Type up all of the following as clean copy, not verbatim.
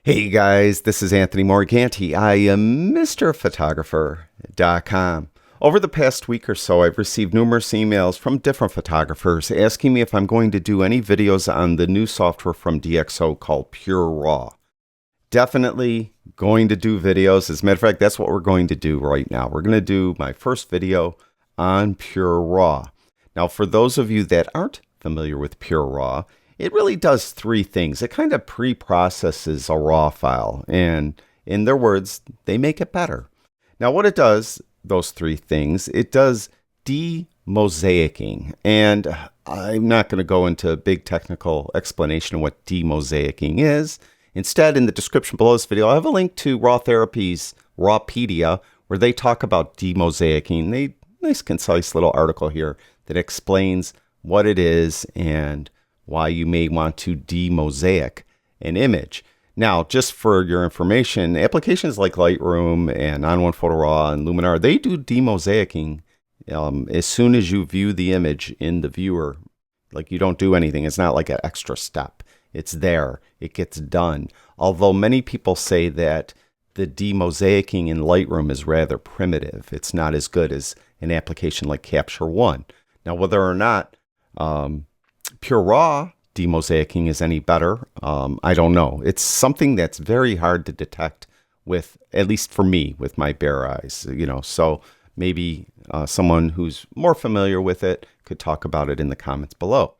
Hey guys, this is Anthony Morganti. I am MrPhotographer.com. Over the past week or so, I've received numerous emails from different photographers asking me if I'm going to do any videos on the new software from DxO called PureRAW. Definitely going to do videos. As a matter of fact, that's what we're going to do right now. We're going to do my first video on PureRAW. Now, for those of you that aren't familiar with PureRAW, it really does three things. It kind of pre-processes a RAW file, and in their words, they make it better. Now, what it does, those three things, it does demosaicing, and I'm not going to go into a big technical explanation of what demosaicing is. Instead, in the description below this video, I have a link to Raw Therapy's Rawpedia, where they talk about demosaicing. Nice concise little article here that explains what it is and why you may want to demosaic an image. Now, just for your information, applications like Lightroom and On1 Photo Raw and Luminar, they do demosaicing as soon as you view the image in the viewer. Like, you don't do anything. It's not like an extra step. It's there. It gets done. Although many people say that the demosaicing in Lightroom is rather primitive. It's not as good as an application like Capture One. Now, whether or not PureRAW demosaicing is any better, I don't know. It's something that's very hard to detect with, at least for me, with my bare eyes, so maybe someone who's more familiar with it could talk about it in the comments below.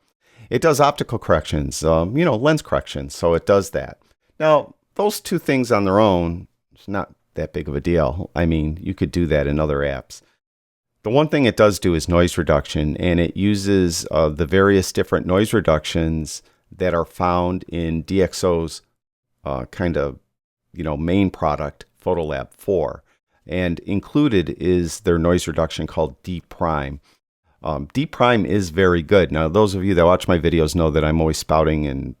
It does optical corrections, lens corrections, so it does that. Now, those two things on their own, it's not that big of a deal. I mean, you could do that in other apps. The one thing it does do is noise reduction, and it uses the various different noise reductions that are found in DxO's main product, Photolab 4. And included is their noise reduction called D'. D' is very good. Now, those of you that watch my videos know that I'm always spouting and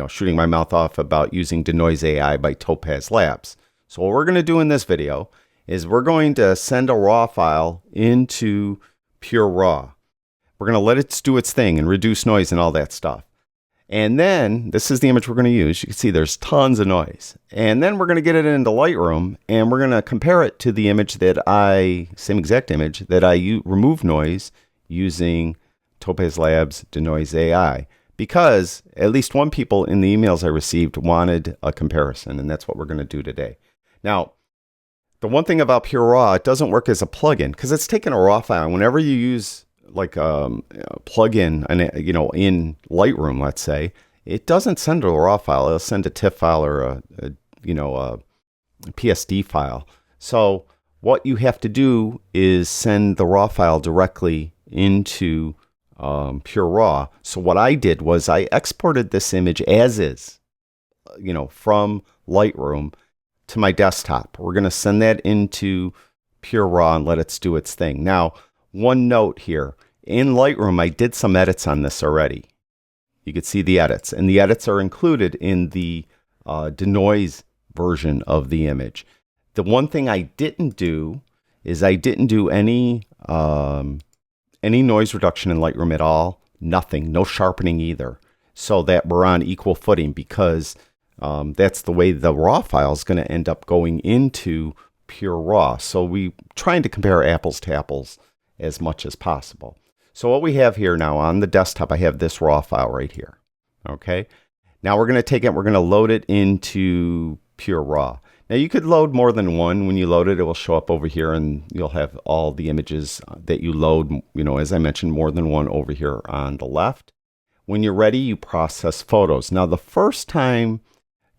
shooting my mouth off about using Denoise AI by Topaz Labs. So what we're going to do in this video is we're going to send a RAW file into PureRAW. We're going to let it do its thing and reduce noise and all that stuff. And then, this is the image we're going to use. You can see there's tons of noise. And then we're going to get it into Lightroom, and we're going to compare it to the image same exact image, that I remove noise using Topaz Labs Denoise AI. Because at least one people in the emails I received wanted a comparison, and that's what we're going to do today. Now, the one thing about PureRAW, it doesn't work as a plugin because it's taking a RAW file. Whenever you use like a plugin, in Lightroom, let's say, it doesn't send a RAW file. It'll send a TIFF file or a PSD file. So what you have to do is send the RAW file directly into PureRAW. So what I did was I exported this image as is, from Lightroom to my desktop. We're going to send that into PureRAW and let it do its thing. Now, one note here. In Lightroom, I did some edits on this already. You can see the edits, and the edits are included in the denoise version of the image. The one thing I didn't do is I didn't do any noise reduction in Lightroom at all. Nothing, no sharpening either, so that we're on equal footing, because that's the way the RAW file is going to end up going into PureRAW. So we trying to compare apples to apples as much as possible. So what we have here now on the desktop, I have this RAW file right here. Okay. Now we're going to take it, we're going to load it into PureRAW. Now you could load more than one. When you load it, it will show up over here, and you'll have all the images that you load, as I mentioned, more than one over here on the left. When you're ready, you process photos. Now the first time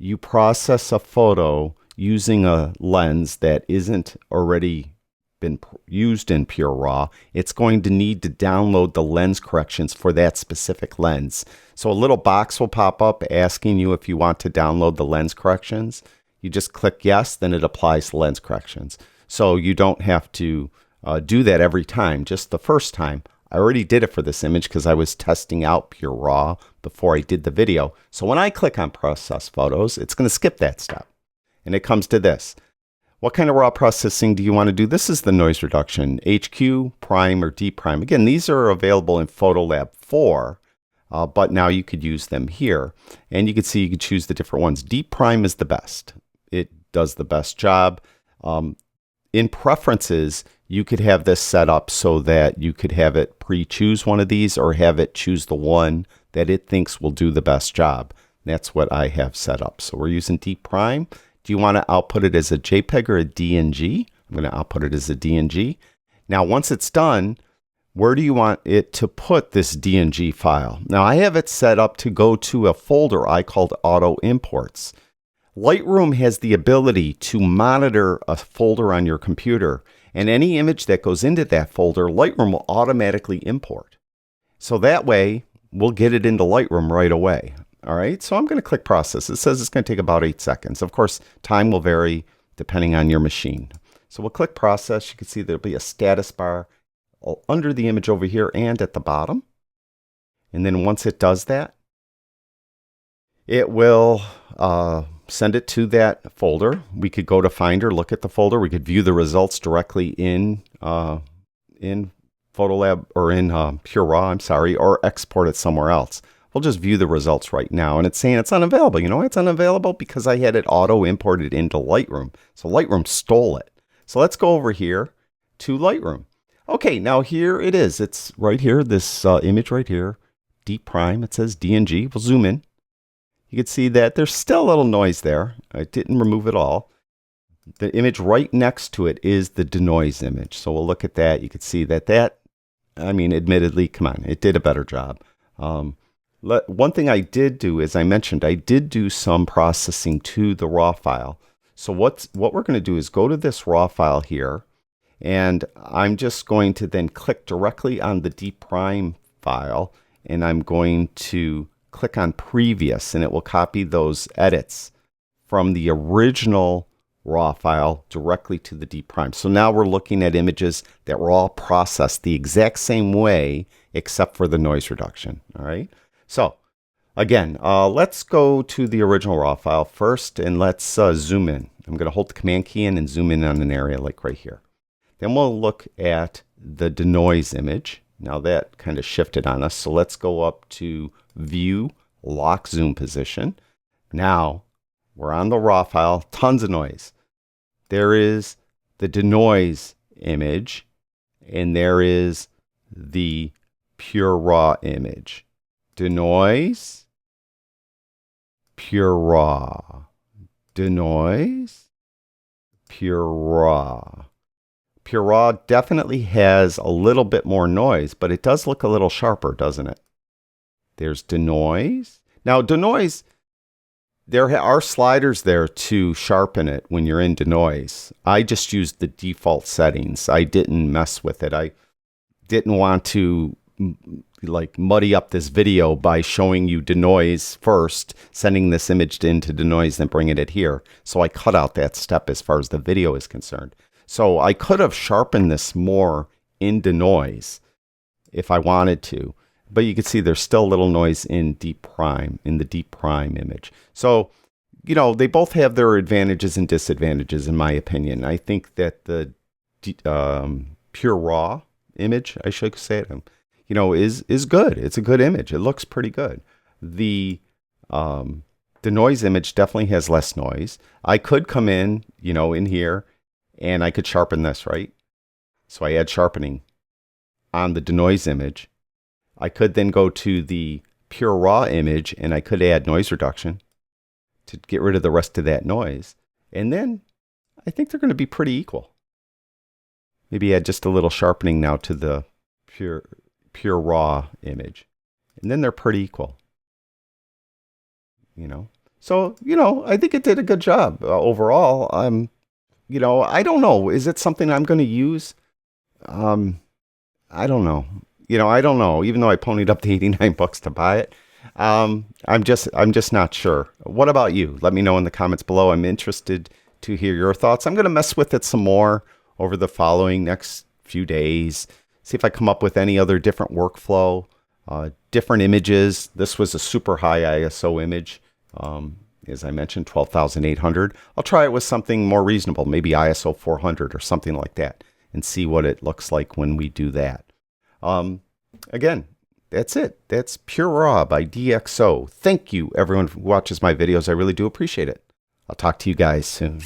you process a photo using a lens that isn't already been used in PureRAW, it's going to need to download the lens corrections for that specific lens. So a little box will pop up asking you if you want to download the lens corrections. You just click yes, then it applies the lens corrections. So you don't have to do that every time, just the first time. I already did it for this image because I was testing out PureRAW before I did the video. So when I click on Process Photos, it's going to skip that step. And it comes to this. What kind of RAW processing do you want to do? This is the noise reduction, HQ, Prime, or D'. Again, these are available in Photolab 4. but now you could use them here. And you can see you could choose the different ones. Deep Prime is the best. It does the best job. In preferences, you could have this set up so that you could have it pre-choose one of these or have it choose the one that it thinks will do the best job. That's what I have set up. So we're using Deep Prime. Do you want to output it as a JPEG or a DNG? I'm going to output it as a DNG. Now, once it's done, where do you want it to put this DNG file? Now, I have it set up to go to a folder I called Auto Imports. Lightroom has the ability to monitor a folder on your computer, and any image that goes into that folder, Lightroom will automatically import. So that way, we'll get it into Lightroom right away. All right, so I'm going to click Process. It says it's going to take about 8 seconds. Of course, time will vary depending on your machine. So we'll click Process. You can see there'll be a status bar under the image over here and at the bottom. And then once it does that, it will send it to that folder. We could go to Finder, look at the folder. We could view the results directly in Photolab or in PureRAW, I'm sorry, or export it somewhere else. We'll just view the results right now. And it's saying it's unavailable. You know why it's unavailable? Because I had it auto-imported into Lightroom. So Lightroom stole it. So let's go over here to Lightroom. Okay, now here it is. It's right here, this image right here, Deep Prime. It says DNG. We'll zoom in. You can see that there's still a little noise there. I didn't remove it all. The image right next to it is the Denoise image. So we'll look at that. You can see that, I mean, admittedly, come on, it did a better job. One thing I did do, as I mentioned, I did do some processing to the RAW file. So what we're going to do is go to this RAW file here, and I'm just going to then click directly on the Deep Prime file, and I'm going to click on Previous, and it will copy those edits from the original RAW file directly to the Deep Prime. So now we're looking at images that were all processed the exact same way, except for the noise reduction. All right. So again, let's go to the original RAW file first, and let's zoom in. I'm going to hold the Command key in and zoom in on an area like right here. Then we'll look at the Denoise image. Now that kind of shifted on us. So let's go up to View, Lock Zoom Position. Now we're on the RAW file, tons of noise. There is the Denoise image, and there is the PureRAW image. Denoise, PureRAW. Denoise, PureRAW. PureRAW definitely has a little bit more noise, but it does look a little sharper, doesn't it? There's Denoise. Now, Denoise, there are sliders there to sharpen it when you're in Denoise. I just used the default settings. I didn't mess with it. I didn't want to like muddy up this video by showing you Denoise first, sending this image into Denoise, then bringing it here. So I cut out that step as far as the video is concerned. So I could have sharpened this more in Denoise if I wanted to, but you can see there's still a little noise in Deep Prime, in the Deep Prime image. So, you know, they both have their advantages and disadvantages in my opinion. I think that the PureRAW image, I should say it, you know, is good. It's a good image. It looks pretty good. The Denoise image definitely has less noise. I could come in, you know, in here, and I could sharpen this, right? So I add sharpening on the Denoise image. I could then go to the PureRAW image, and I could add noise reduction to get rid of the rest of that noise. And then I think they're going to be pretty equal. Maybe add just a little sharpening now to the PureRAW image. And then they're pretty equal. You know? So, you know, I think it did a good job overall. You know, I don't know. Is it something I'm going to use? I don't know. You know, I don't know. Even though I ponied up the $89 to buy it, I'm just not sure. What about you? Let me know in the comments below. I'm interested to hear your thoughts. I'm going to mess with it some more over the following next few days. See if I come up with any other different workflow, different images. This was a super high ISO image. As I mentioned, 12,800. I'll try it with something more reasonable, maybe ISO 400 or something like that, and see what it looks like when we do that. Again, That's it. That's PureRAW by DxO. Thank you, everyone who watches my videos. I really do appreciate it. I'll talk to you guys soon.